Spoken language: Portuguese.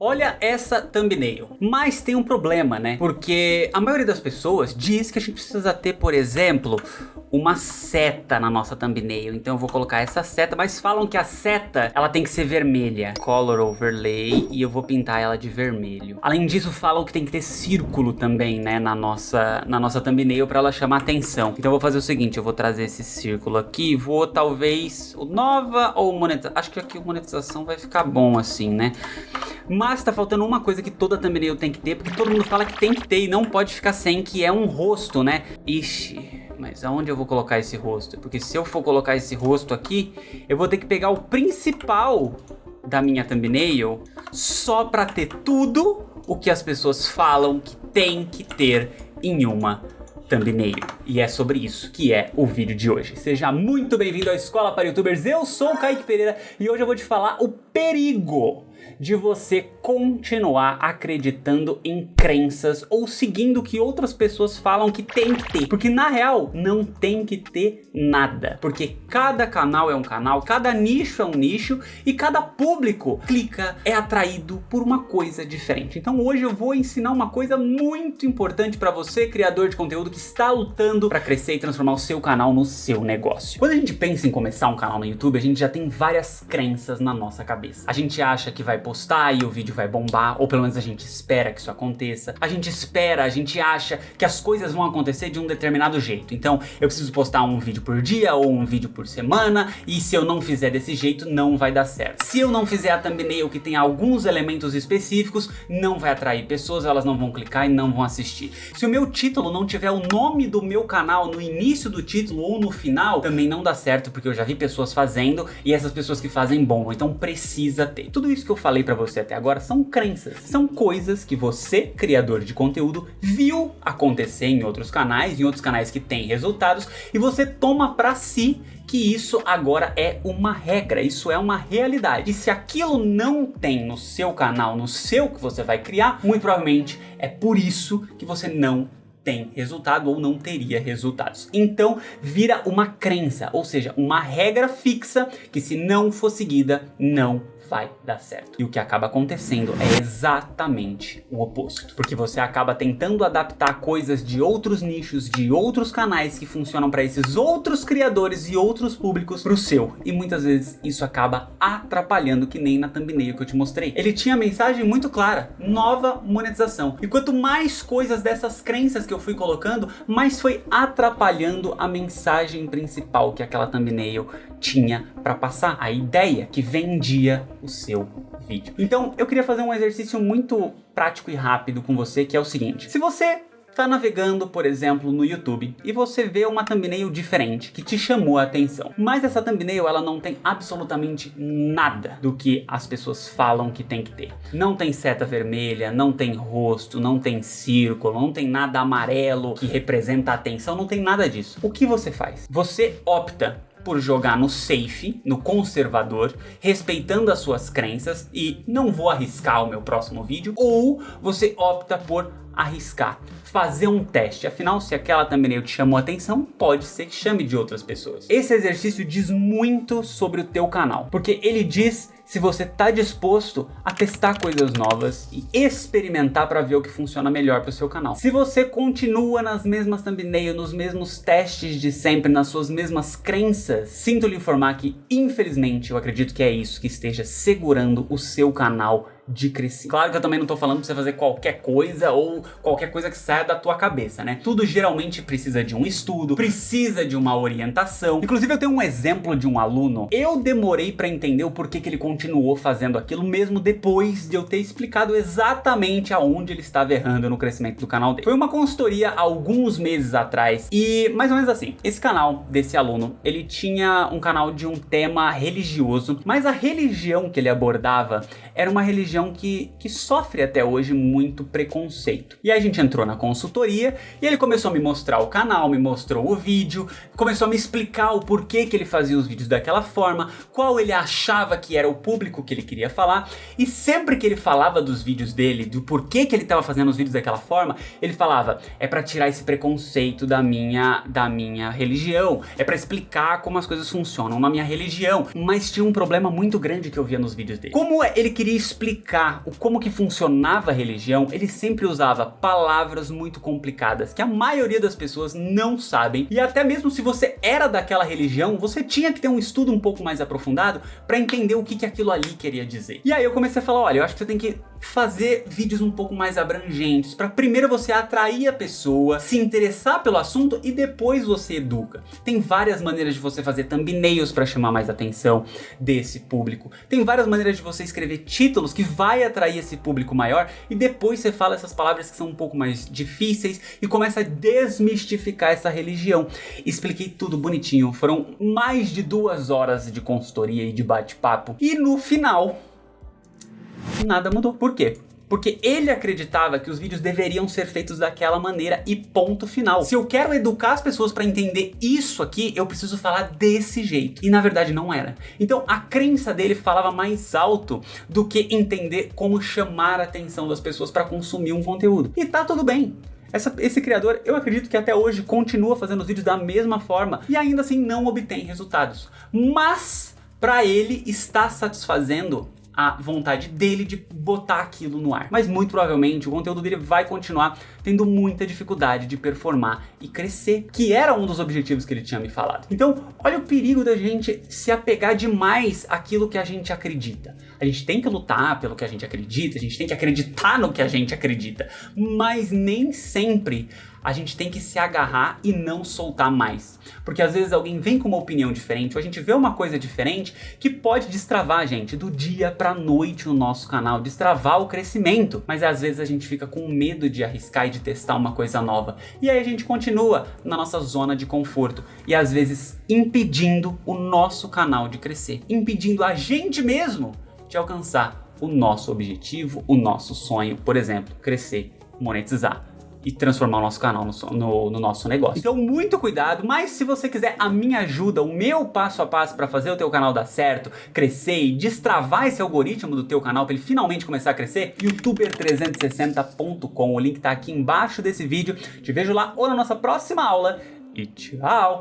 Olha essa thumbnail, mas tem um problema, né? Porque a maioria das pessoas diz que a gente precisa ter, por exemplo, uma seta na nossa thumbnail. Então eu vou colocar essa seta, mas falam que a seta, ela tem que ser vermelha. Color Overlay, e eu vou pintar ela de vermelho. Além disso, falam que tem que ter círculo também, né, na nossa thumbnail pra ela chamar atenção. Então eu vou fazer o seguinte, eu vou trazer esse círculo aqui, vou talvez o nova ou monetização. Acho que aqui o monetização vai ficar bom assim, né? Mas tá faltando uma coisa que toda thumbnail tem que ter, porque todo mundo fala que tem que ter e não pode ficar sem, que é um rosto, né? Ixi, mas aonde eu vou colocar esse rosto? Porque se eu for colocar esse rosto aqui, eu vou ter que pegar o principal da minha thumbnail só pra ter tudo o que as pessoas falam que tem que ter em uma thumbnail. E é sobre isso que é o vídeo de hoje. Seja muito bem-vindo à Escola para YouTubers. Eu sou o Kaique Pereira e hoje eu vou te falar o perigo de você continuar acreditando em crenças ou seguindo o que outras pessoas falam que tem que ter. Porque na real, não tem que ter nada. Porque cada canal é um canal, cada nicho é um nicho e cada público clica, é atraído por uma coisa diferente. Então hoje eu vou ensinar uma coisa muito importante para você, criador de conteúdo que está lutando para crescer e transformar o seu canal no seu negócio. Quando a gente pensa em começar um canal no YouTube, a gente já tem várias crenças na nossa cabeça. A gente acha que vai postar e o vídeo vai bombar, ou pelo menos a gente espera que isso aconteça. A gente acha que as coisas vão acontecer de um determinado jeito. Então, eu preciso postar um vídeo por dia ou um vídeo por semana, e se eu não fizer desse jeito, não vai dar certo. Se eu não fizer a thumbnail que tem alguns elementos específicos, não vai atrair pessoas, elas não vão clicar e não vão assistir. Se o meu título não tiver o nome do meu canal no início do título ou no final, também não dá certo, porque eu já vi pessoas fazendo e essas pessoas que fazem bombam. Então precisa ter. Tudo isso que eu falei pra você até agora são crenças, são coisas que você, criador de conteúdo, viu acontecer em outros canais que têm resultados, e você toma pra si que isso agora é uma regra, isso é uma realidade. E se aquilo não tem no seu canal, no seu que você vai criar, muito provavelmente é por isso que você não tem resultado ou não teria resultados. Então vira uma crença, ou seja, uma regra fixa que, se não for seguida, não vai dar certo. E o que acaba acontecendo é exatamente o oposto. Porque você acaba tentando adaptar coisas de outros nichos, de outros canais que funcionam para esses outros criadores e outros públicos pro seu. E muitas vezes isso acaba atrapalhando, que nem na thumbnail que eu te mostrei. Ele tinha a mensagem muito clara: nova monetização. E quanto mais coisas dessas crenças que eu fui colocando, mais foi atrapalhando a mensagem principal que aquela thumbnail tinha para passar, a ideia que vendia o seu vídeo. Então eu queria fazer um exercício muito prático e rápido com você, que é o seguinte: se você tá navegando, por exemplo, no YouTube e você vê uma thumbnail diferente que te chamou a atenção, mas essa thumbnail ela não tem absolutamente nada do que as pessoas falam que tem que ter. Não tem seta vermelha, não tem rosto, não tem círculo, não tem nada amarelo que representa a atenção, não tem nada disso. O que você faz? Você opta por jogar no safe, no conservador, respeitando as suas crenças e não vou arriscar o meu próximo vídeo, ou você opta por arriscar, fazer um teste. Afinal, se aquela thumbnail te chamou a atenção, pode ser que chame de outras pessoas. Esse exercício diz muito sobre o teu canal, porque ele diz se você está disposto a testar coisas novas e experimentar para ver o que funciona melhor para o seu canal. Se você continua nas mesmas thumbnails, nos mesmos testes de sempre, nas suas mesmas crenças, sinto lhe informar que, infelizmente, eu acredito que é isso que esteja segurando o seu canal de crescer. Claro que eu também não tô falando pra você fazer qualquer coisa ou qualquer coisa que saia da tua cabeça, né? Tudo geralmente precisa de um estudo, precisa de uma orientação. Inclusive eu tenho um exemplo de um aluno. Eu demorei pra entender o porquê que ele continuou fazendo aquilo, mesmo depois de eu ter explicado exatamente aonde ele estava errando no crescimento do canal dele. Foi uma consultoria há alguns meses atrás e mais ou menos assim, esse canal desse aluno, ele tinha um canal de um tema religioso, mas a religião que ele abordava era uma religião que sofre até hoje muito preconceito. E aí a gente entrou na consultoria e ele começou a me mostrar o canal, me mostrou o vídeo, começou a me explicar o porquê que ele fazia os vídeos daquela forma, qual ele achava que era o público que ele queria falar, e sempre que ele falava dos vídeos dele, do porquê que ele estava fazendo os vídeos daquela forma, ele falava: é para tirar esse preconceito da minha religião, é para explicar como as coisas funcionam na minha religião. Mas tinha um problema muito grande que eu via nos vídeos dele. Como ele queria explicar explicar como que funcionava a religião, ele sempre usava palavras muito complicadas, que a maioria das pessoas não sabem, e até mesmo se você era daquela religião, você tinha que ter um estudo um pouco mais aprofundado para entender o que aquilo ali queria dizer. E aí eu comecei a falar, olha, eu acho que você tem que fazer vídeos um pouco mais abrangentes, para primeiro você atrair a pessoa, se interessar pelo assunto e depois você educa. Tem várias maneiras de você fazer thumbnails para chamar mais atenção desse público. Tem várias maneiras de você escrever títulos que vai atrair esse público maior e depois você fala essas palavras que são um pouco mais difíceis e começa a desmistificar essa religião. Expliquei tudo bonitinho, foram mais de 2 horas de consultoria e de bate-papo e no final nada mudou. Por quê? Porque ele acreditava que os vídeos deveriam ser feitos daquela maneira e ponto final. Se eu quero educar as pessoas para entender isso aqui, eu preciso falar desse jeito. E na verdade não era. Então a crença dele falava mais alto do que entender como chamar a atenção das pessoas para consumir um conteúdo. E tá tudo bem. Esse criador, eu acredito que até hoje continua fazendo os vídeos da mesma forma e ainda assim não obtém resultados. Mas para ele está satisfazendo a vontade dele de botar aquilo no ar. Mas muito provavelmente o conteúdo dele vai continuar tendo muita dificuldade de performar e crescer, que era um dos objetivos que ele tinha me falado. Então, olha o perigo da gente se apegar demais àquilo que a gente acredita. A gente tem que lutar pelo que a gente acredita, a gente tem que acreditar no que a gente acredita, mas nem sempre a gente tem que se agarrar e não soltar mais. Porque às vezes alguém vem com uma opinião diferente, ou a gente vê uma coisa diferente que pode destravar a gente do dia pra noite no nosso canal, destravar o crescimento. Mas às vezes a gente fica com medo de arriscar e de testar uma coisa nova. E aí a gente continua na nossa zona de conforto e às vezes impedindo o nosso canal de crescer, impedindo a gente mesmo de alcançar o nosso objetivo, o nosso sonho, por exemplo, crescer, monetizar e transformar o nosso canal no nosso negócio. Então muito cuidado, mas se você quiser a minha ajuda, o meu passo a passo para fazer o teu canal dar certo, crescer e destravar esse algoritmo do teu canal para ele finalmente começar a crescer, youtuber360.com, o link tá aqui embaixo desse vídeo. Te vejo lá ou na nossa próxima aula e tchau!